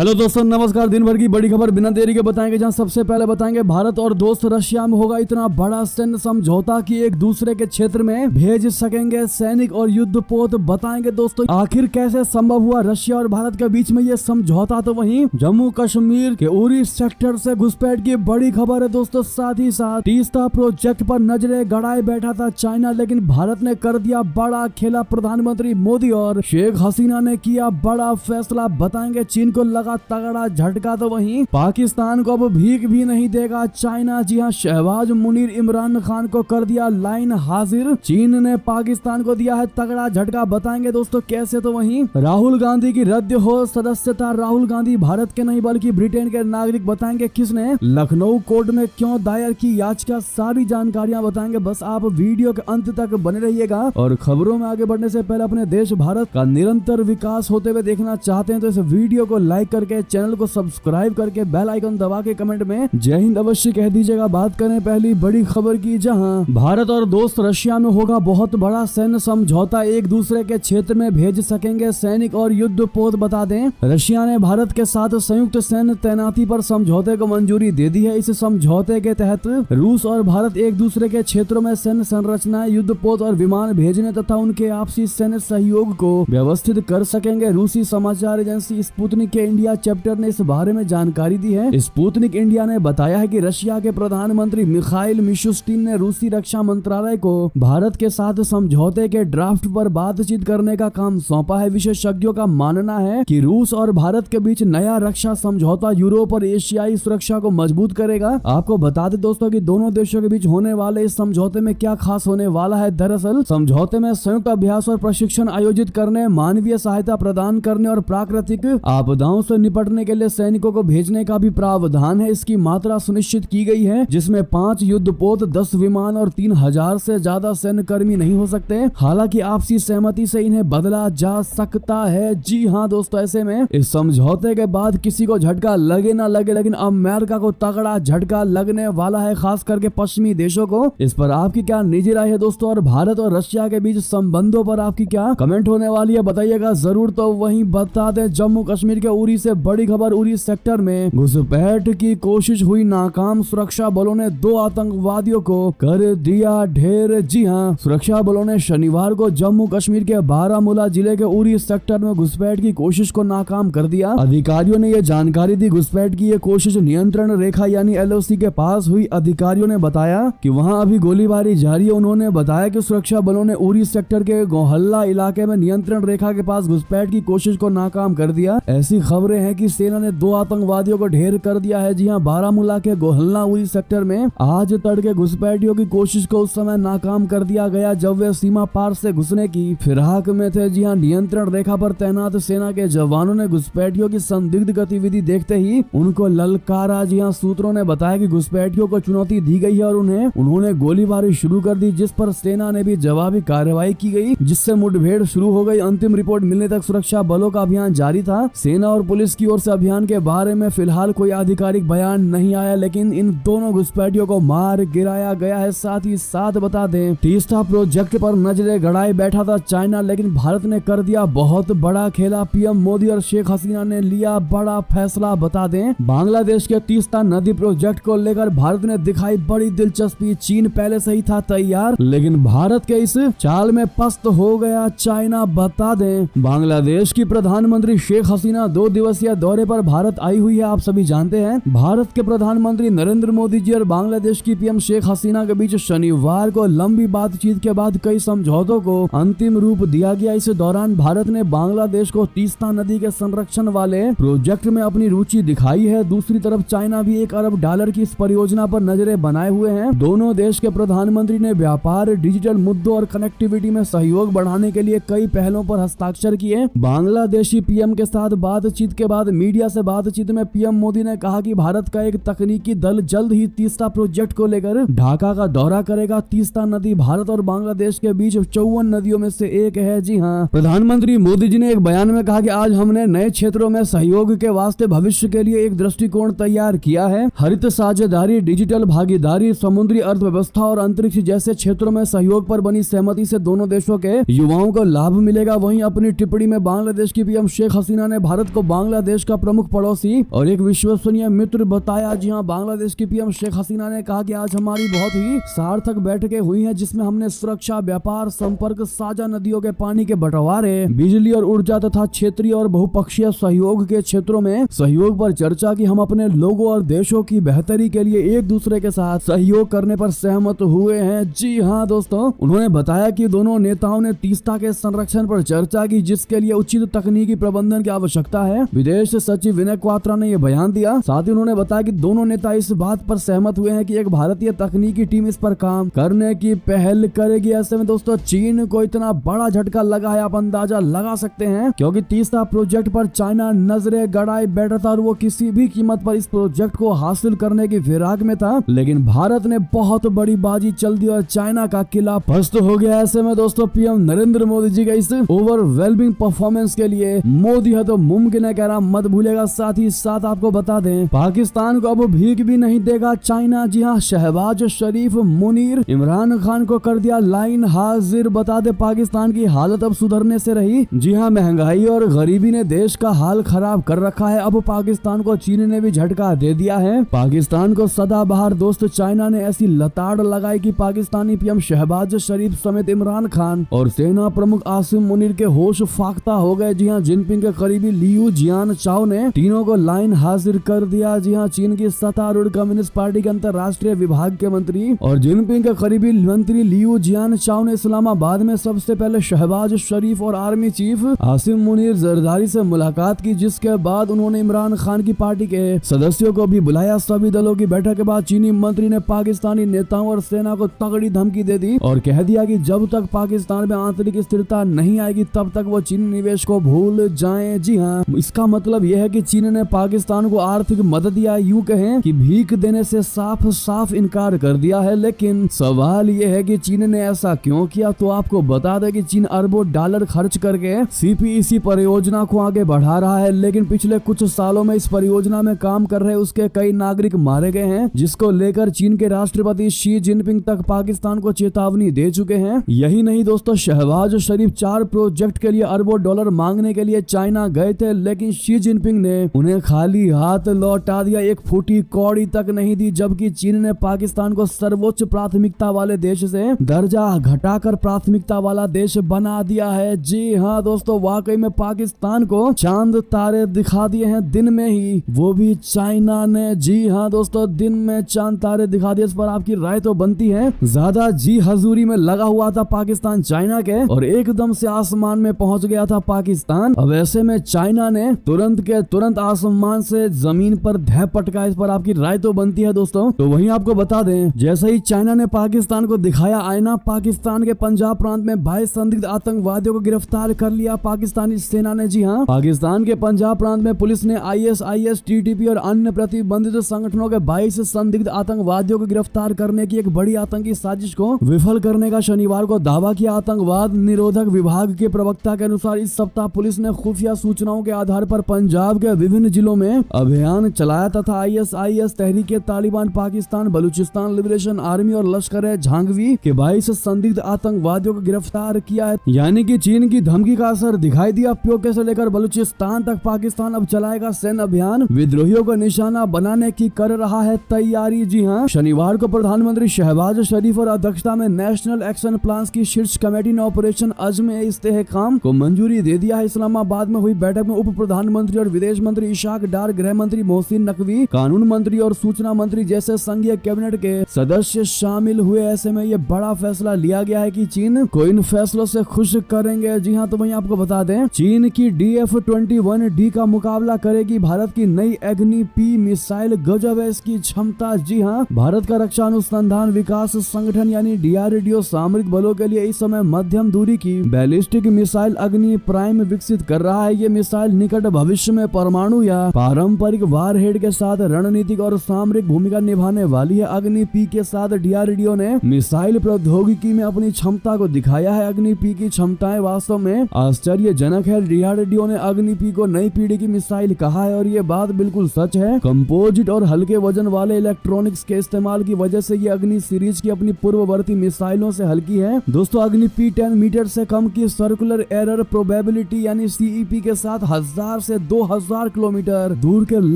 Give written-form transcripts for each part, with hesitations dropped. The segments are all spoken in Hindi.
हेलो दोस्तों, नमस्कार। दिन भर की बड़ी खबर बिना देरी के बताएंगे। जहां सबसे पहले बताएंगे भारत और दोस्त रशिया में होगा इतना बड़ा सैन्य समझौता कि एक दूसरे के क्षेत्र में भेज सकेंगे सैनिक और युद्धपोत। बताएंगे दोस्तों आखिर कैसे संभव हुआ रशिया और भारत के बीच में ये समझौता। तो वहीं जम्मू कश्मीर के उरी सेक्टर से घुसपैठ की बड़ी खबर है दोस्तों। साथ ही साथ तीस्ता प्रोजेक्ट पर नजरें गड़ाए बैठा था चाइना, लेकिन भारत ने कर दिया बड़ा खेला। प्रधानमंत्री मोदी और शेख हसीना ने किया बड़ा फैसला। बताएंगे चीन को लगा तगड़ा झटका। तो वहीं पाकिस्तान को अब भीख भी नहीं देगा चाइना। जी हां, शहबाज मुनीर इमरान खान को कर दिया लाइन हाजिर। चीन ने पाकिस्तान को दिया है तगड़ा झटका। बताएंगे दोस्तों कैसे। तो वहीं राहुल गांधी की रद्द हो सदस्यता। राहुल गांधी भारत के नहीं बल्कि ब्रिटेन के नागरिक। बताएंगे किसने लखनऊ कोर्ट में क्यों दायर की याचिका। सारी जानकारियां बताएंगे। बस आप वीडियो के अंत तक बने रहिएगा। और खबरों में आगे बढ़ने से पहले अपने देश भारत का निरंतर विकास होते हुए देखना चाहते हैं तो इस वीडियो को लाइक करके चैनल को सब्सक्राइब करके बेल आइकन दबा के कमेंट में जय हिंद अवश्य कह दीजिएगा। बात करें पहली बड़ी खबर की, जहां भारत और दोस्त रशिया में होगा बहुत बड़ा सैन्य समझौता। एक दूसरे के क्षेत्र में भेज सकेंगे सैनिक और युद्धपोत। बता दें रशिया ने भारत के साथ संयुक्त सैन्य तैनाती पर समझौते को मंजूरी दे दी है। इस समझौते के तहत रूस और भारत एक दूसरे के क्षेत्रों में सैन्य संरचनाएं, युद्धपोत और विमान भेजने तथा उनके आपसी सैन्य सहयोग को व्यवस्थित कर सकेंगे। रूसी समाचार एजेंसी स्पुतनिक के इंडिया चैप्टर ने इस बारे में जानकारी दी है। स्पुतनिक इंडिया ने बताया है कि रशिया के प्रधानमंत्री मिखाइल मिशुस्टिन ने रूसी रक्षा मंत्रालय को भारत के साथ समझौते के ड्राफ्ट पर बातचीत करने का काम सौंपा है। विशेषज्ञों का मानना है कि रूस और भारत के बीच नया रक्षा समझौता यूरोप और एशियाई सुरक्षा को मजबूत करेगा। आपको बता दें दोस्तों कि दोनों देशों के बीच होने वाले इस समझौते में क्या खास होने वाला है। दरअसल समझौते में संयुक्त अभ्यास और प्रशिक्षण आयोजित करने, मानवीय सहायता प्रदान करने और प्राकृतिक आपदाओं से निपटने के लिए सैनिकों को भेजने का भी प्रावधान है। इसकी मात्रा सुनिश्चित की गई है जिसमें 5 युद्धपोत, 10 विमान और 3000 से ज्यादा सैन्य कर्मी नहीं हो सकते। हालांकि आपसी सहमति से इन्हें बदला जा सकता है। जी हां दोस्तों, ऐसे में इस समझौते के बाद किसी को झटका लगे ना लगे, लेकिन अमेरिका को तगड़ा झटका लगने वाला है, खास करके पश्चिमी देशों को। इस पर आपकी क्या निजी राय है दोस्तों, और भारत और रशिया के बीच संबंधों पर आपकी क्या कमेंट होने वाली है बताइएगा जरूर। तो वहीं बता दें जम्मू कश्मीर के उरी से बड़ी खबर। उरी सेक्टर में घुसपैठ की कोशिश हुई नाकाम। सुरक्षा बलों ने 2 आतंकवादियों को कर दिया ढेर। जी हां, सुरक्षा बलों ने शनिवार को जम्मू कश्मीर के बारामूला जिले के उरी सेक्टर में घुसपैठ की कोशिश को नाकाम कर दिया। अधिकारियों ने यह जानकारी दी। घुसपैठ की यह कोशिश नियंत्रण रेखा यानी LOC के पास हुई। अधिकारियों ने बताया कि वहां अभी गोलीबारी जारी है। उन्होंने बताया कि सुरक्षा बलों ने उरी सेक्टर के गोहल्ला इलाके में नियंत्रण रेखा के पास घुसपैठ की कोशिश को नाकाम कर दिया। ऐसी खबरें हैं कि सेना ने 2 आतंकवादियों को ढेर कर दिया है। जी हां, बारामूला के गोहल्ला उरी सेक्टर में आज तड़के घुसपैठियों की कोशिश को उस समय नाकाम कर दिया गया जब वे सीमा पार से घुसने की फिराक में थे। जी हां, नियंत्रण रेखा पर तैनात सेना के जवानों ने घुसपैठियों की संदिग्ध गतिविधि देखते ही उनको ललकारा। जी हां, सूत्रों ने बताया कि घुसपैठियों को चुनौती दी गई है और उन्होंने गोलीबारी शुरू कर दी, जिस पर सेना ने भी जवाबी कार्रवाई की गई, जिससे मुठभेड़ शुरू हो गई। अंतिम रिपोर्ट मिलने तक सुरक्षा बलों का अभियान जारी था। सेना और पुलिस की ओर से अभियान के बारे में फिलहाल कोई आधिकारिक बयान नहीं आया, लेकिन इन दोनों घुसपैठियों को मार गिराया गया है। साथ ही साथ बता दें तीस्ता प्रोजेक्ट पर नजरें गड़ाए बैठा था चाइना, लेकिन भारत ने कर दिया बहुत बड़ा खेला। पीएम मोदी और शेख हसीना ने लिया बड़ा फैसला। बता दें बांग्लादेश के तीस्ता नदी प्रोजेक्ट को लेकर भारत ने दिखाई बड़ी दिलचस्पी। चीन पहले से ही था तैयार, लेकिन भारत के इस चाल में पस्त हो गया चाइना। बता दें बांग्लादेश की प्रधानमंत्री शेख हसीना 2 दिवसीय दौरे पर भारत आई हुई है। आप सभी जानते हैं भारत के प्रधानमंत्री नरेंद्र मोदी जी और बांग्लादेश की पीएम शेख हसीना के बीच शनिवार को लंबी बातचीत के बाद कई समझौतों को अंतिम रूप दिया गया। इस दौरान भारत ने बांग्लादेश को तीस्ता नदी के संरक्षण वाले प्रोजेक्ट में अपनी रुचि दिखाई है। दूसरी तरफ चाइना भी $1 अरब की इस परियोजना पर नजरें बनाए हुए हैं। दोनों देश के प्रधानमंत्री ने व्यापार, डिजिटल मुद्दों और कनेक्टिविटी में सहयोग बढ़ाने के लिए कई पहलों पर हस्ताक्षर किए। बांग्लादेशी पीएम के साथ बातचीत के बाद मीडिया से बातचीत में पीएम मोदी ने कहा कि भारत का एक तकनीकी दल जल्द ही तीस्ता प्रोजेक्ट को लेकर ढाका का दौरा करेगा। तीस्ता नदी भारत और बांग्लादेश के बीच 54 नदियों में से एक है। जी हां, प्रधानमंत्री मोदी जी ने एक बयान में कहा कि आज हमने नए क्षेत्रों में सहयोग के वास्ते भविष्य के लिए एक दृष्टिकोण तैयार किया है। हरित साझेदारी, डिजिटल भागीदारी, समुद्री अर्थव्यवस्था और अंतरिक्ष जैसे क्षेत्रों में सहयोग पर बनी सहमति से दोनों देशों के युवाओं को लाभ मिलेगा। वहीं अपनी टिप्पणी में बांग्लादेश की पीएम शेख हसीना ने भारत को बांग्लादेश का प्रमुख पड़ोसी और एक विश्वसनीय मित्र बताया। जी हाँ, बांग्लादेश की पीएम शेख हसीना ने कहा कि आज हमारी बहुत ही सार्थक बैठकें हुई हैं, जिसमें हमने सुरक्षा, व्यापार, संपर्क, साझा नदियों के पानी के बंटवारे, बिजली और ऊर्जा तथा क्षेत्रीय और बहुपक्षीय सहयोग के क्षेत्रों में सहयोग पर चर्चा की। हम अपने लोगों और देशों की बेहतरी के लिए एक दूसरे के साथ सहयोग करने पर सहमत हुए हैं। जी हाँ दोस्तों, उन्होंने बताया कि दोनों नेताओं ने तीस्ता के संरक्षण पर चर्चा की, जिसके लिए उचित तकनीकी प्रबंधन की आवश्यकता है। विदेश सचिव विनय क्वात्रा ने यह बयान दिया। साथ ही उन्होंने बताया कि दोनों नेता इस बात पर सहमत हुए हैं कि एक भारतीय तकनीकी टीम इस पर काम करने की पहल करेगी। ऐसे में दोस्तों, चीन को इतना बड़ा झटका लगा है, आप अंदाजा लगा सकते हैं, क्योंकि तीस्ता प्रोजेक्ट पर चाइना नजरें गड़ाए बैठा था और वो किसी भी कीमत पर इस प्रोजेक्ट को हासिल करने की फिराक में था। लेकिन भारत ने बहुत बड़ी बाजी चल दी और चाइना का किला पस्त हो गया। ऐसे में दोस्तों, पीएम नरेंद्र मोदी जी के इस ओवरवेलमिंग परफॉर्मेंस के लिए मोदी है तो मुमकिन है कहना मत भूलेगा। साथ ही साथ आपको बता दें, पाकिस्तान को अब भीख भी नहीं देगा चाइना। जी हाँ, शहबाज शरीफ, मुनीर, इमरान खान को कर दिया लाइन हाजिर। बता दे, पाकिस्तान की हालत अब सुधरने से रही। जी हाँ, महंगाई और गरीबी ने देश का हाल खराब कर रखा है। अब पाकिस्तान को चीन ने भी झटका दे दिया है। पाकिस्तान को सदाबहार दोस्त चाइना ने ऐसी लताड़ लगाई कि पाकिस्तानी पीएम शहबाज शरीफ समेत इमरान खान और सेना प्रमुख आसिम मुनीर के होश फाख्ता हो गए। जी हाँ, जिनपिंग के करीबी लियू जियान चाओ ने तीनों को लाइन हाजिर कर दिया। जी हाँ, चीन की सत्तारूढ़ कम्युनिस्ट पार्टी के अंतर्राष्ट्रीय विभाग के मंत्री और जिनपिंग के करीबी मंत्री लियू जियान चाओ ने इस्लामाबाद में सबसे पहले शहबाज शरीफ और आर्मी चीफ आसिम मुनीर जरदारी से मुलाकात की, जिसके बाद उन्होंने इमरान खान की पार्टी के सदस्यों को भी बुलाया। सभी दलों की बैठक के बाद चीनी मंत्री ने पाकिस्तानी नेताओं और सेना को तगड़ी धमकी दे दी और कह दिया कि जब तक पाकिस्तान में आंतरिक स्थिरता नहीं आएगी तब तक वो चीनी निवेश को भूल जाएं। जी हाँ, इसका मतलब यह है कि चीन ने पाकिस्तान को आर्थिक मदद या यूं कहें कि भीख देने से साफ साफ इनकार कर दिया है। लेकिन सवाल यह है कि चीन ने ऐसा क्यों किया। तो आपको बता दें कि चीन अरबों डॉलर खर्च करके सीपीईसी परियोजना को आगे बढ़ा रहा है, लेकिन पिछले कुछ सालों में इस परियोजना में काम कर रहे उसके कई नागरिक मारे गए हैं, जिसको लेकर चीन के राष्ट्रपति शी जिनपिंग तक पाकिस्तान को चेतावनी दे चुके हैं। यही नहीं दोस्तों, शहबाज शरीफ 4 प्रोजेक्ट के लिए अरबों डॉलर मांगने के लिए चाइना गए थे, लेकिन शी जिनपिंग ने उन्हें खाली हाथ लौटा दिया, एक फूटी कौड़ी तक नहीं दी। जबकि चीन ने पाकिस्तान को सर्वोच्च प्राथमिकता वाले देश से दर्जा घटाकर प्राथमिकता वाला देश बना दिया है। जी हाँ दोस्तों, वाकई में पाकिस्तान को चांद तारे दिखा दिए हैं दिन में ही, वो भी चाइना ने। जी हाँ दोस्तों, दिन में चांद तारे दिखा दिए। इस पर आपकी राय तो बनती है। ज्यादा जी हजूरी में लगा हुआ था पाकिस्तान चाइना के और एकदम से आसमान में पहुंच गया था पाकिस्तान। अब ऐसे में चाइना ने तुरंत के तुरंत आसमान से जमीन पर ढह पटका। इस पर आपकी राय तो बनती है दोस्तों। तो वहीं आपको बता दें, जैसे ही चाइना ने पाकिस्तान को दिखाया आईना, पाकिस्तान के पंजाब प्रांत में 22 संदिग्ध आतंकवादियों को गिरफ्तार कर लिया पाकिस्तानी सेना ने। जी हाँ, पाकिस्तान के पंजाब प्रांत में पुलिस ने ISIS, TTP और अन्य प्रतिबंधित संगठनों के 22 संदिग्ध आतंकवादियों को गिरफ्तार करने की एक बड़ी आतंकी साजिश को विफल करने का शनिवार को दावा किया। आतंकवाद निरोधक विभाग के प्रवक्ता के अनुसार इस सप्ताह पुलिस ने खुफिया सूचनाओं के आधार पर पंजाब के विभिन्न जिलों में अभियान चलाया तथा ISIS, Tehreek-e Taliban Pakistan, Balochistan liberation army और लश्कर झांगवी के 22 संदिग्ध आतंकवादियों को गिरफ्तार किया है। यानी कि चीन की धमकी का असर दिखाई दिया। पीओके से लेकर बलूचिस्तान तक पाकिस्तान अब चलाएगा सैन्य अभियान, विद्रोहियों को निशाना बनाने की कर रहा है तैयारी। जी हाँ, शनिवार को प्रधानमंत्री शहबाज शरीफ और अध्यक्षता में नेशनल एक्शन प्लान की शीर्ष कमेटी ने ऑपरेशन अज़्म इस्तेहकाम को मंजूरी दे दिया है। इस्लामाबाद में हुई बैठक में उप प्रधानमंत्री और विदेश मंत्री इशाक डार, गृह मंत्री मोहसिन नकवी, कानून मंत्री और सूचना मंत्री जैसे संघीय कैबिनेट के सदस्य शामिल हुए। ऐसे में ये बड़ा फैसला लिया गया है कि चीन को इन फैसलों से खुश करेंगे। जी हाँ, तो वहीं आपको बता दें, चीन की DF-21D का मुकाबला करेगी भारत की नई अग्नि P मिसाइल। गजब है इसकी क्षमता। जी हाँ, भारत का रक्षा अनुसंधान विकास संगठन यानी DRDO सामरिक बलों के लिए इस समय मध्यम दूरी की बैलिस्टिक मिसाइल अग्नि प्राइम विकसित कर रहा है। ये मिसाइल निकट भविष्य में परमाणु या पारंपरिक वारहेड के साथ रणनीतिक और सामरिक भूमिका निभाने वाली है। अग्नि P के साथ DRDO ने मिसाइल प्रौद्योगिकी में अपनी क्षमता को दिखाया है। अग्नि P की क्षमताएं वास्तव में आश्चर्यजनक है। DRDO ने अग्नि P को नई पीढ़ी की मिसाइल कहा है और ये बात बिल्कुल सच है। कंपोजिट और हल्के वजन वाले इलेक्ट्रॉनिक्स के इस्तेमाल की वजह से ये अग्नि सीरीज की अपनी पूर्ववर्ती मिसाइलों से हल्की है। दोस्तों, अग्नि P 10 मीटर से कम की सर्कुलर एरर प्रोबेबिलिटी यानी CEP के साथ 1000 1000 से 2000 किलोमीटर दूर के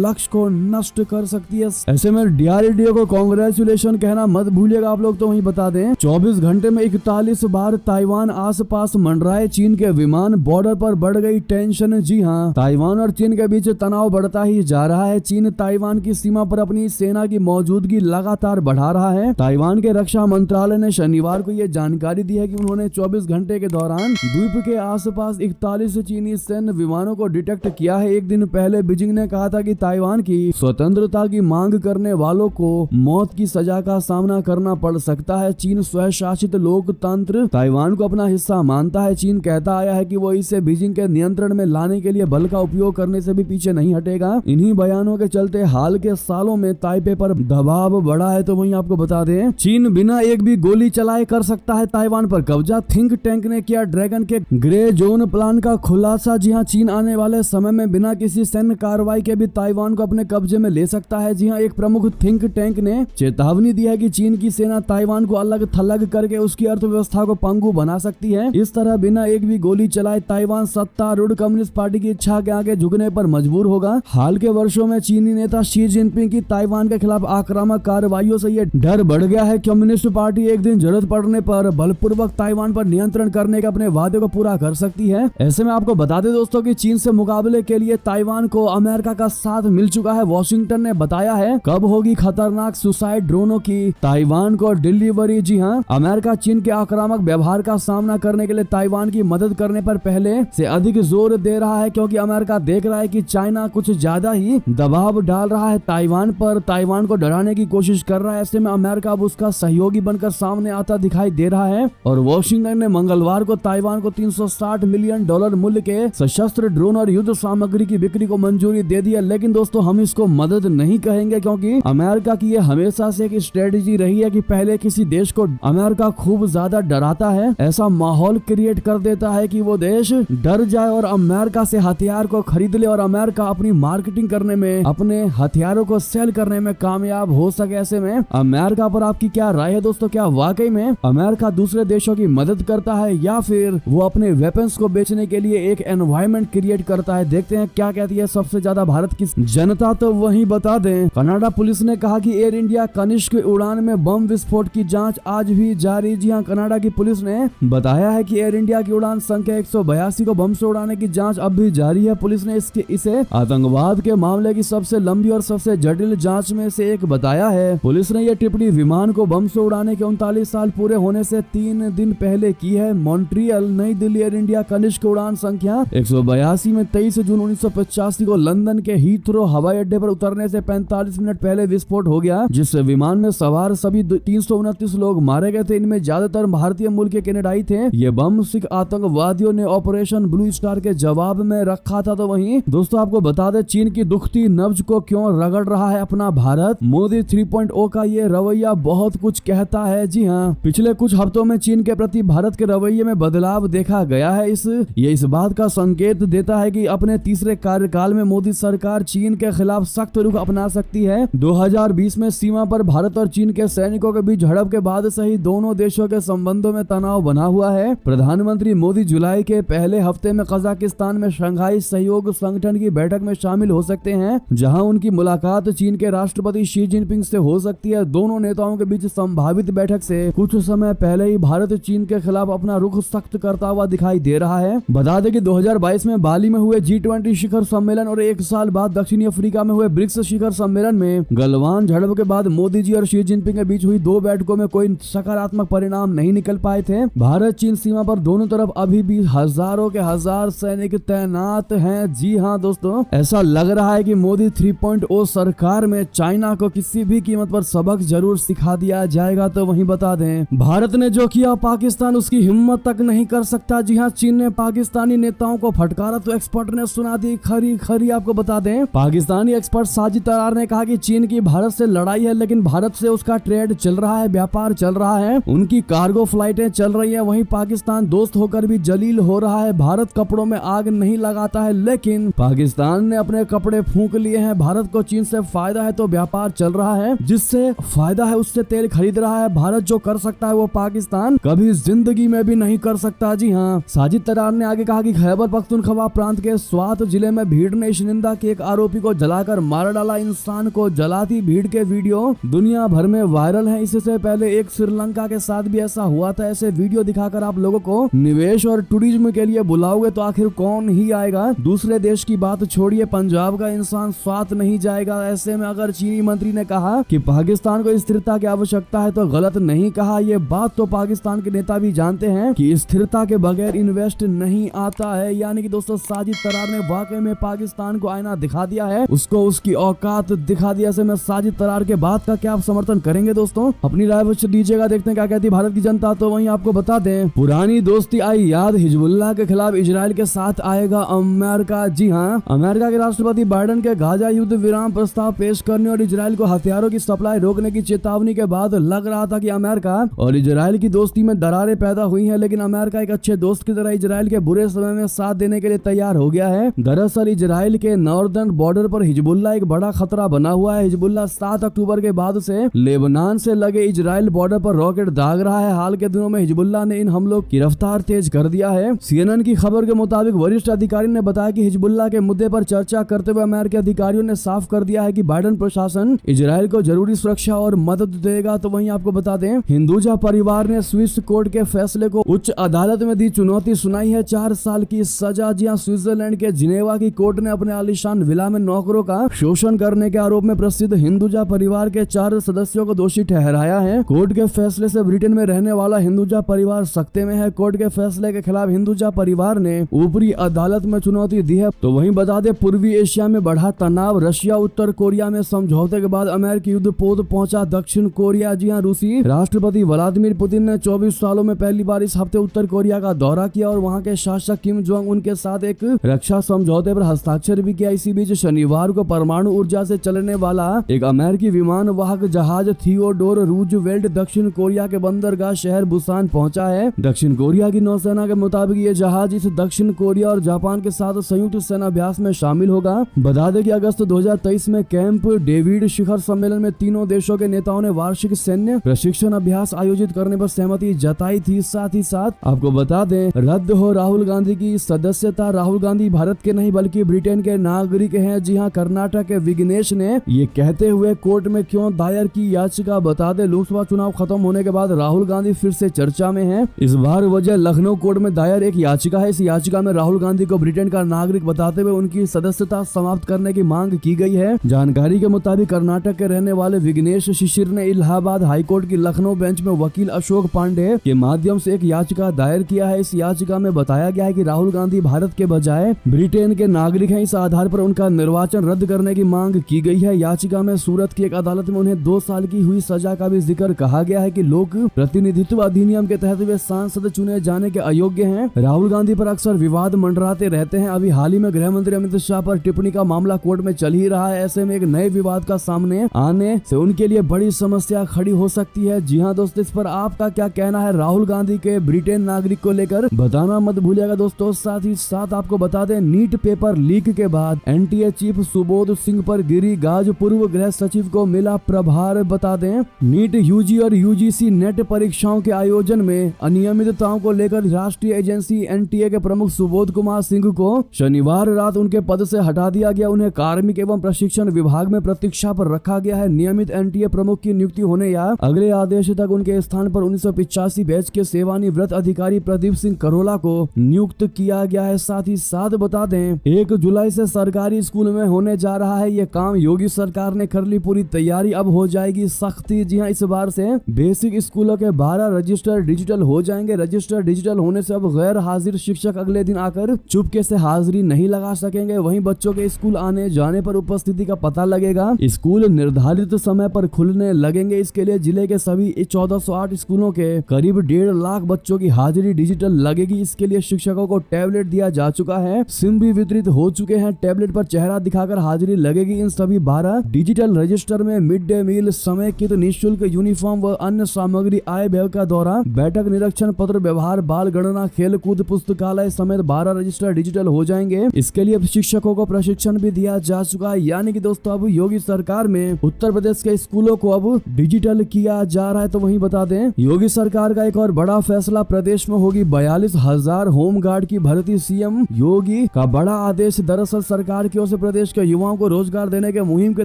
लक्ष्य को नष्ट कर सकती है। ऐसे में DRDO को कांग्रेचुलेशन कहना मत भूलिएगा आप लोग। तो वहीं बता दें 24 घंटे में 41 बार ताइवान आसपास मंडराए चीन के विमान, बॉर्डर पर बढ़ गई टेंशन। जी हाँ, ताइवान और चीन के बीच तनाव बढ़ता ही जा रहा है। चीन ताइवान की सीमा पर अपनी सेना की मौजूदगी लगातार बढ़ा रहा है। ताइवान के रक्षा मंत्रालय ने शनिवार को यह जानकारी दी है कि उन्होंने 24 घंटे के दौरान द्वीप के आसपास 41 चीनी सैन्य विमानों को डिटेक्ट किया है। एक दिन पहले बीजिंग ने कहा था कि ताइवान की स्वतंत्रता की मांग करने वालों को मौत की सजा का सामना करना पड़ सकता है। चीन स्वशासित लोकतंत्र ताइवान को अपना हिस्सा मानता है। चीन कहता आया है कि वो इसे बीजिंग के नियंत्रण में लाने के लिए बल का उपयोग करने से भी पीछे नहीं हटेगा। इन्हीं बयानों के चलते हाल के सालों में ताइपे पर दबाव बढ़ा है। तो वहीं आपको बता दें चीन बिना एक भी गोली चलाए कर सकता है ताइवान पर कब्जा। थिंक टैंक ने किया ड्रैगन के ग्रे जोन प्लान का खुलासा। जी हां, चीन आने वाले समय में बिना किसी सैन्य कार्रवाई के भी ताइवान को अपने कब्जे में ले सकता है। जी हां, एक प्रमुख थिंक टैंक ने चेतावनी दी है कि चीन की सेना ताइवान को अलग थलग करके उसकी अर्थव्यवस्था को पंगु बना सकती है। इस तरह बिना एक भी गोली चलाए ताइवान सत्तारूढ़ कम्युनिस्ट पार्टी की इच्छा के आगे झुकने पर मजबूर होगा। हाल के वर्षों में चीनी नेता शी जिनपिंग की ताइवान के खिलाफ आक्रामक कार्रवाइयों से यह डर बढ़ गया है। कम्युनिस्ट पार्टी एक दिन जरूरत पड़ने पर बलपूर्वक ताइवान पर नियंत्रण करने के अपने वादे को पूरा कर सकती है। ऐसे में आपको बता दें दोस्तों कि चीन से मुकाबले के लिए ताइवान को अमेरिका का साथ मिल चुका है। वॉशिंगटन ने बताया है कब होगी खतरनाक सुसाइड ड्रोनों की ताइवान को डिलीवरी। जी हाँ, अमेरिका चीन के आक्रामक व्यवहार का सामना करने के लिए ताइवान की मदद करने पर पहले से अधिक जोर दे रहा है, क्योंकि अमेरिका देख रहा है कि चाइना कुछ ज्यादा ही दबाव डाल रहा है ताइवान पर, ताइवान को डराने की कोशिश कर रहा है। ऐसे में अमेरिका अब उसका सहयोगी बनकर सामने आता दिखाई दे रहा है। और वॉशिंगटन ने मंगलवार को ताइवान को $360 मिलियन मूल्य के सशस्त्र ड्रोन और युद्ध सामग्री की बिक्री को मंजूरी दे दी है। लेकिन दोस्तों हम इसको मदद नहीं कहेंगे, क्योंकि अमेरिका की यह हमेशा से एक स्ट्रेटेजी रही है कि पहले किसी देश को अमेरिका खूब ज्यादा डराता है, ऐसा माहौल क्रिएट कर देता है कि वो देश डर जाए और अमेरिका से हथियार को खरीद ले और अमेरिका अपनी मार्केटिंग करने में, अपने हथियारों को सेल करने में कामयाब हो सके। ऐसे में अमेरिका पर आपकी क्या राय है दोस्तों? क्या वाकई में अमेरिका दूसरे देशों की मदद करता है या फिर वो अपने वेपन्स को बेचने के लिए एक एनवायरमेंट क्रिएट करता है? देखते हैं क्या कहती है सबसे ज्यादा भारत की जनता। तो वहीं बता दें कनाडा पुलिस ने कहा कि एयर इंडिया कनिष्क उड़ान में बम विस्फोट की जांच आज भी जारी। जी हां, कनाडा की पुलिस ने बताया है कि एयर इंडिया की उड़ान संख्या 182 को बम से उड़ाने की जांच अब भी जारी है। पुलिस ने इसे आतंकवाद के मामले की सबसे लंबी और सबसे जटिल जांच में से एक बताया है। पुलिस ने यह टिप्पणी विमान को बम से उड़ाने के 39 साल पूरे होने से 3 दिन पहले की है। मॉन्ट्रियल नई दिल्ली एयर इंडिया कनिष्क उड़ान संख्या 182 में 23 जून 1985 को लंदन के हीथ्रो हवाई अड्डे पर उतरने से 45 मिनट पहले विस्फोट हो गया, जिस विमान में सवार सभी 329 लोग मारे गए थे। इनमें ज्यादातर भारतीय मूल के कनाडाई थे। ये बम सिख आतंकवादियों ने ऑपरेशन ब्लू स्टार के जवाब में रखा था। तो वहीं दोस्तों आपको बता दें चीन की दुखती नब्ज को क्यों रगड़ रहा है अपना भारत। मोदी 3.0 का ये रवैया बहुत कुछ कहता है। जी हाँ, पिछले कुछ हफ्तों में चीन के प्रति भारत के रवैये में बदलाव देखा गया है। ये इस बात का संकेत देता है कि अपने तीसरे कार्यकाल में मोदी सरकार चीन के खिलाफ सख्त रुख अपना सकती है। 2020 में सीमा पर भारत और चीन के सैनिकों के बीच झड़प के बाद से ही दोनों देशों के संबंधों में तनाव बना हुआ है। प्रधानमंत्री मोदी जुलाई के पहले हफ्ते में कजाकिस्तान में शंघाई सहयोग संगठन की बैठक में शामिल हो सकते हैं, जहां उनकी मुलाकात चीन के राष्ट्रपति शी जिनपिंग से हो सकती है। दोनों नेताओं के बीच संभावित बैठक से कुछ समय पहले ही भारत चीन के खिलाफ अपना रुख सख्त करता हुआ दिखाई दे रहा है। बता दें कि 2022 में बाली में हुए G20 शिखर सम्मेलन और एक साल बाद दक्षिणी अफ्रीका में हुए ब्रिक्स शिखर सम्मेलन में गलवान झड़प के बाद मोदी जी और शी जिनपिंग के बीच हुई 2 बैठकों में कोई सकारात्मक परिणाम नहीं निकल पाए थे। भारत चीन सीमा पर दोनों तरफ अभी भी हजारों के हजार सैनिक तैनात हैं। जी हाँ दोस्तों, ऐसा लग रहा है कि मोदी 3.0 सरकार में चाइना को किसी भी कीमत पर सबक जरूर सिखा दिया जाएगा। तो वहीं बता दें भारत ने जो किया पाकिस्तान उसकी हिम्मत तक नहीं कर सकता। जी हाँ, चीन ने पाकिस्तानी नेताओं को फटकारा तो एक्सपर्ट ने सुना दी खरी खरी। आपको बता दें पाकिस्तानी एक्सपर्ट साजिद तरार ने कहा कि चीन की भारत से लड़ाई है, लेकिन भारत से उसका ट्रेड चल रहा है, व्यापार चल रहा है, उनकी कार्गो फ्लाइटें चल रही है। वहीं पाकिस्तान दोस्त होकर भी जलील हो रहा है। भारत कपड़ों में आग नहीं लगाता है, लेकिन पाकिस्तान ने अपने कपड़े फूंक लिए हैं। भारत को चीन से फायदा है तो व्यापार चल रहा है, जिससे फायदा है उससे तेल खरीद रहा है। भारत जो कर सकता है वो पाकिस्तान कभी जिंदगी में भी नहीं कर सकता। जी हाँ, साजिद तरार ने आगे कहा कि खैबर पख्तूनख्वा प्रांत के स्वात जिले में भीड़ ने निंदा के एक आरोपी को जलाकर मार डाला। इंसान को जलाती भीड़ के वीडियो दुनिया भर में वायरल है। इससे पहले एक श्रीलंका के साथ भी ऐसा हुआ था। ऐसे वीडियो दिखाकर आप लोगों को निवेश और टूरिज्म के लिए बुलाओगे तो आखिर कौन ही आएगा। दूसरे देश की बात छोड़िए, पंजाब का इंसान स्वात नहीं जाएगा। ऐसे में अगर चीनी मंत्री ने कहा कि पाकिस्तान को स्थिरता की आवश्यकता है तो गलत नहीं कहा। ये बात तो पाकिस्तान के नेता भी जानते हैं कि स्थिरता के बगैर इन्वेस्ट नहीं आता है। यानी कि दोस्तों साजिद तरार ने वाकई में पाकिस्तान को आईना दिखा दिया है, उसको उसकी औकात दिखा दिया। ऐसे में साजिद तरार के बात का क्या आप समर्थन करेंगे दोस्तों? अपनी राय दीजिएगा, देखते हैं क्या कहती है भारत की जनता। तो वहीं आपको बता दें, पुरानी दोस्ती आई याद, हिजबुल्लाह के खिलाफ इजराइल के साथ आएगा अमेरिका। जी हाँ, अमेरिका के राष्ट्रपति बाइडेन के गाजा युद्ध विराम प्रस्ताव पेश करने और इजराइल को हथियारों की सप्लाई रोकने की चेतावनी के बाद लग रहा था कि अमेरिका और इजराइल की दोस्ती में दरारें पैदा हुई हैं, लेकिन अमेरिका एक अच्छे दोस्त की तरह इजराइल के बुरे समय में साथ देने के लिए तैयार हो गया है। दरअसल इजराइल के नॉर्दर्न बॉर्डर पर हिजबुल्लाह एक बड़ा खतरा बना हुआ है। हिजबुल्लाह 7 अक्टूबर के बाद से लेबनान से लगे इजराइल बॉर्डर पर रॉकेट दाग रहा है। हाल के दिनों में हिजबुल्लाह ने इन हमलों की रफ्तार तेज कर दिया है। CNN की खबर के मुताबिक वरिष्ठ अधिकारी ने बताया कि हिजबुल्लाह के मुद्दे पर चर्चा करते हुए अमेरिकी अधिकारियों ने साफ कर दिया है कि बाइडेन प्रशासन इजराइल को जरूरी सुरक्षा और मदद देगा। तो वहीं आपको बता दें, हिंदुजा परिवार ने स्विस कोर्ट के फैसले को उच्च अदालत में दी चुनौती, सुनाई है 4 साल की सजा। जी हां, स्विट्जरलैंड के जिनेवा की कोर्ट ने अपने आलीशान विला में नौकरों का शोषण करने के आरोप में प्रसिद्ध हिंदुजा परिवार के 4 सदस्यों को दोषी ठहराया है। कोर्ट के फैसले से ब्रिटेन में रहने वाला हिंदुजा परिवार सकते में है। कोर्ट के फैसले के खिलाफ हिंदुजा परिवार ने ऊपरी अदालत में चुनौती दी है। तो वहीं बता दें, पूर्वी एशिया में बढ़ा तनाव, रशिया उत्तर कोरिया में समझौते के बाद अमेरिकी युद्धपोत पहुंचा दक्षिण कोरिया। जी हां, रूसी राष्ट्रपति व्लादिमीर पुतिन ने 24 सालों में पहली बार इस हफ्ते उत्तर कोरिया का दौरा किया और वहां के शासक किम जोंग उन के साथ एक रक्षा समझौते पर हस्ताक्षर भी किया। इसी बीच शनिवार को परमाणु ऊर्जा से चलने वाला एक अमेरिकी विमान वाहक जहाज थियोडोर रूजवेल्ट दक्षिण कोरिया के बंदरगाह शहर बुसान पहुंचा है। दक्षिण कोरिया की नौसेना के मुताबिक ये जहाज इस दक्षिण कोरिया और जापान के साथ संयुक्त सेनाभ्यास में शामिल होगा। बता दें कि अगस्त 2023 में कैंप डेविड शिखर सम्मेलन में तीनों देशों के नेताओं ने वार्षिक सैन्य प्रशिक्षण अभ्यास आयोजित करने पर सहमति जताई थी। साथ ही साथ आपको बता दें, रद्द हो राहुल गांधी की सदस्यता। राहुल गांधी भारत के नहीं बल्कि ब्रिटेन के नागरिक हैं। जी हां, कर्नाटक के विघ्नेश ने ये कहते हुए कोर्ट में क्यों दायर की याचिका। बता दें, लोकसभा चुनाव खत्म होने के बाद राहुल गांधी फिर से चर्चा में हैं। इस बार वजह लखनऊ कोर्ट में दायर एक याचिका है। इस याचिका में राहुल गांधी को ब्रिटेन का नागरिक बताते हुए उनकी सदस्यता समाप्त करने की मांग की गई है। जानकारी के मुताबिक कर्नाटक के रहने वाले विघ्नेश शिशिर ने इलाहाबाद हाईकोर्ट की लखनऊ बेंच में वकील अशोक पांडे के माध्यम से एक याचिका दायर किया है। इस याचिका में बताया गया है कि राहुल गांधी भारत के बजाय ब्रिटेन के नागरिक हैं। इस आधार पर उनका निर्वाचन रद्द करने की मांग की गई है। याचिका में सूरत की एक अदालत में उन्हें 2 साल की हुई सजा का भी जिक्र कहा गया है कि लोक प्रतिनिधित्व अधिनियम के तहत वे सांसद चुने जाने के अयोग्य हैं। राहुल गांधी पर अक्सर विवाद मंडराते रहते हैं। अभी हाल ही में गृह मंत्री अमित शाह पर टिप्पणी का मामला कोर्ट में चल ही रहा है। ऐसे में एक नए विवाद का सामने आने से उनके लिए बड़ी समस्या खड़ी हो सकती है। जी हाँ दोस्तों, इस पर आपका क्या कहना है राहुल गांधी के ब्रिटेन नागरिक को लेकर, बताना मत भूलिएगा दोस्तों। साथ ही साथ आपको बता दें, नीट पेपर लीक के बाद एनटीए चीफ सुबोध सिंह पर गिरी गाज, पूर्व गृह सचिव को मिला प्रभार। बता दें, नीट यूजी और यूजीसी नेट परीक्षाओं के आयोजन में अनियमितताओं को लेकर राष्ट्रीय एजेंसी एनटीए के प्रमुख सुबोध कुमार सिंह को शनिवार रात उनके पद से हटा दिया गया। उन्हें कार्मिक एवं प्रशिक्षण विभाग में प्रतीक्षा पर रखा गया है। नियमित एनटीए प्रमुख की नियुक्ति होने या अगले आदेश तक उनके स्थान पर 1985 बैच के सेवानिवृत्त अधिकारी प्रदीप सिंह करोला को नियुक्त किया गया है। साथ ही साथ बता दें, 1 जुलाई से सरकारी स्कूल में होने जा रहा है ये काम। योगी सरकार ने कर ली पूरी तैयारी, अब हो जाएगी सख्ती। जी हाँ, इस बार से बेसिक स्कूलों के 12 रजिस्टर डिजिटल हो जाएंगे। रजिस्टर डिजिटल होने से अब गैर हाजिर शिक्षक अगले दिन आकर चुपके से हाजिरी नहीं लगा सकेंगे। वहीं बच्चों के स्कूल आने जाने पर उपस्थिति का पता लगेगा। स्कूल निर्धारित समय पर खुलने लगेंगे। इसके लिए जिले के सभी 1408 स्कूलों के करीब 1.5 लाख बच्चों की हाजिरी डिजिटल लगेगी। इसके लिए शिक्षकों को टैबलेट दिया जा चुका है, सिम भी वितरित हो चुके हैं। टैबलेट पर चेहरा दिखाकर हाजिरी लगेगी। इन सभी 12 डिजिटल रजिस्टर में मिड डे मील, समेकित निःशुल्क यूनिफॉर्म व अन्य सामग्री, आय व्यय का दौरा, बैठक निरीक्षण, पत्र व्यवहार, बाल गणना, खेल कूद, पुस्तकालय समेत 12 रजिस्टर डिजिटल हो जाएंगे। इसके लिए शिक्षकों को प्रशिक्षण भी दिया जा चुका है। यानी कि दोस्तों, अब योगी सरकार में उत्तर प्रदेश के स्कूलों को अब डिजिटल किया जा रहा है। तो वहीं बता दें, योगी सरकार का एक और बड़ा फैसला, प्रदेश में होगी 42,000 होमगार्ड की भर्ती। सीएम योगी योगी का बड़ा आदेश। दरअसल सरकार की ओर से प्रदेश के युवाओं को रोजगार देने के मुहिम के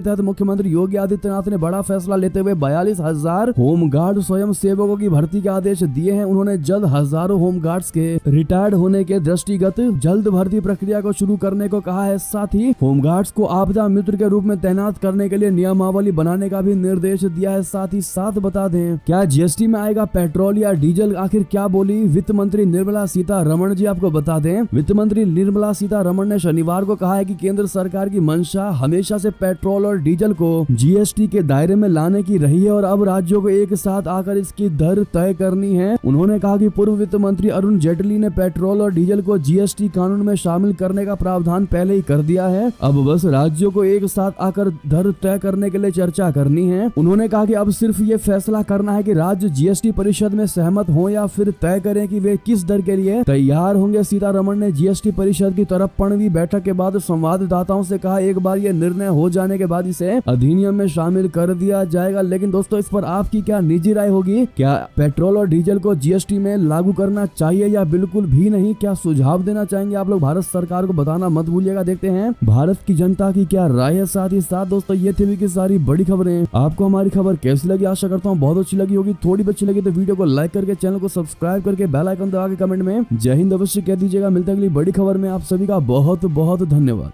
तहत मुख्यमंत्री योगी आदित्यनाथ ने बड़ा फैसला लेते हुए 42,000 होमगार्ड स्वयं सेवकों की भर्ती के आदेश दिए हैं। उन्होंने जल्द हजारों होमगार्ड्स के रिटायर्ड होने के दृष्टिगत जल्द भर्ती प्रक्रिया को शुरू करने को कहा है। साथ ही होमगार्ड्स को आपदा मित्र के रूप में तैनात करने के लिए नियमावली बनाने का भी निर्देश दिया है। साथ ही साथ बता दें, क्या जीएसटी में आएगा पेट्रोल या डीजल? आखिर क्या बोली वित्त मंत्री निर्मला सीतारमण जी? आपको बता दें, वित्त मंत्री निर्मला सीतारमण ने शनिवार को कहा है कि केंद्र सरकार की मंशा हमेशा से पेट्रोल और डीजल को जीएसटी के दायरे में लाने की रही है और अब राज्यों को एक साथ आकर इसकी दर तय करनी है। उन्होंने कहा कि पूर्व वित्त मंत्री अरुण जेटली ने पेट्रोल और डीजल को जीएसटी कानून में शामिल करने का प्रावधान पहले ही कर दिया है। अब बस राज्यों को एक साथ आकर दर तय करने के लिए चर्चा करनी है। उन्होंने कहा कि अब सिर्फ ये फैसला करना है कि राज्य जीएसटी परिषद में सहमत हो या फिर तय करें कि वे किस दर के लिए तैयार होंगे। सीतारमण ने जीएसटी परिषद की तरफ 15वीं बैठक के बाद संवाददाताओं से कहा, एक बार ये निर्णय हो जाने के बाद इसे अधिनियम में शामिल कर दिया जाएगा। लेकिन दोस्तों, इस पर आपकी क्या निजी राय होगी? क्या पेट्रोल और डीजल को जीएसटी में लागू करना चाहिए या बिल्कुल भी नहीं? क्या सुझाव देना चाहेंगे आप लोग? भारत सरकार को बताना मत भूलिएगा। देखते हैं भारत की जनता की क्या राय है। साथ ही साथ दोस्तों, ये थी की सारी बड़ी खबरें। आपको हमारी खबर कैसी लगी? आशा करता हूँ बहुत अच्छी लगी होगी। थोड़ी भी अच्छी लगी तो वीडियो को लाइक करके चैनल को सब्सक्राइब करके बेल आइकन दबा के कमेंट में जय हिंद अवश्य कह दीजिएगा। मिलते हैं अगली बड़ी खबर में। आप सभी का बहुत बहुत धन्यवाद।